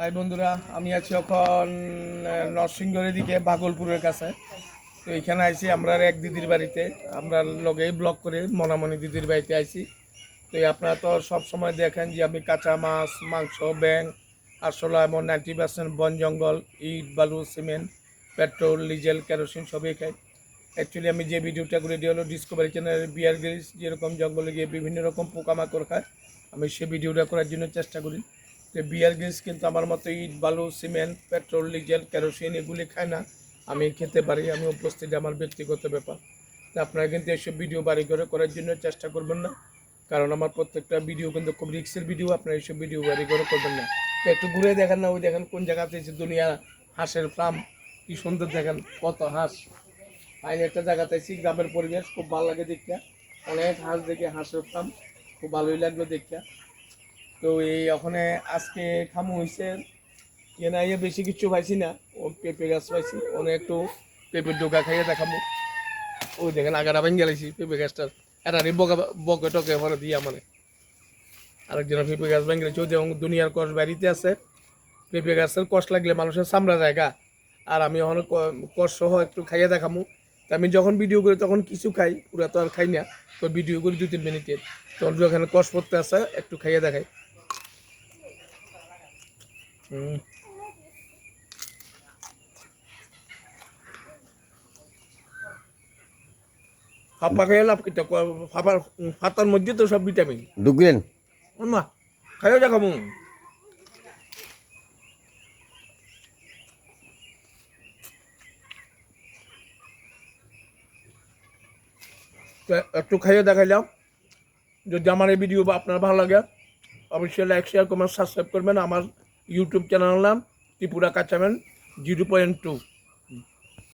High বন্ধুরা, আমি আছি এখন নরসিংগড়ের দিকে ভাগলপুরের কাছে। তো এখানে আইছি আমরা এক দিদির বাড়িতে, আমরা লগেই ব্লগ করে মনামণি দিদির বাড়িতে আইছি। তো আপনারা তো সব সময় দেখেন যে আমি কাঁচা মাছ, মাংস, ব্যাং, আরশোলা এমন 90% বন জঙ্গল, ইট, বালু, সিমেন্ট, পেট্রোল, ডিজেল, কেরোসিন সবই খাই। অ্যাকচুয়ালি আমি যে ভিডিওটা করে দিয়ে হলো ডিসকভারি চ্যানেলের বিয়ার গ্রিলস যেরকম জঙ্গলে গিয়ে বিভিন্ন রকম পোকামাকড় খায়, আমি সে ভিডিওটা করার জন্য চেষ্টা করি। তো বিয়ার গ্রিলস কিন্তু আমার মতো ইট, বালু, সিমেন্ট, পেট্রোল, ডিজেল, কেরোসিন এগুলি খায় না। আমি খেতে পারি, আমি উপস্থিত, আমার ব্যক্তিগত ব্যাপার। তো আপনারা কিন্তু এইসব ভিডিও বাড়ি করে করার জন্য চেষ্টা করবেন না, কারণ আমার প্রত্যেকটা ভিডিও কিন্তু খুব রিক্সের ভিডিও। আপনারা এইসব ভিডিও বাড়ি করে করবেন না। তো একটু ঘুরে দেখেন না, ওই দেখেন কোন জায়গাতে এসে দুনিয়া হাঁসের ফার্ম, কি সুন্দর দেখেন কত হাঁস। আইন একটা জায়গাতে আছি, গ্রামের পরিবেশ খুব ভালো লাগে দেখতে, অনেক হাঁস দেখে, হাঁসের ফার্ম খুব ভালোই লাগলো দেখতে। তো এই ওখানে আজকে খামু হয়েছে এনাইয়ে বেশি কিছু পাইছি না, ও পেঁপে গাছ পাইছি, অনেক একটু পেঁপের ডোকা খাইয়ে দেখাবো। ওই দেখেন আগাটা ভাঙ গেলাইছি পেঁপে গাছটার, এটা বকা বকে টকে ভরে দিয়ে মানে আরেকজনের পেঁপে গাছ ভাঙ গেলেছে। ওই যেমন দুনিয়ার কষ বাড়িতে আছে, পেঁপে গাছের কষ লাগলে মানুষের চামড়া জায়গা। আর আমি ওখানে কষ সহ একটু খাইয়ে দেখামু। তা আমি যখন ভিডিও করি তখন কিছু খাই, পুরা তো আর খাই না। তো ভিডিও করি 2-3 মিনিটের, তখন যখন কষ পড়তে আছে একটু খাইয়ে দেখাই। ফাপা খেয়ে লাভ কিটা, ফাপার ফাতার মধ্যে তো সব ভিটামিন ঢুকলেন। মা খাইয়ে দেখামু। তো একটু খাইয়ে দেখাইলাম। যদি আমার এই ভিডিও আপনার ভালো লাগে, অবশ্যই লাইক, শেয়ার, কমেন্ট, সাবস্ক্রাইব করবেন। আমার ইউটিউব চ্যানেল নাম ত্রিপুরা কাঁচাম্যান 0.2।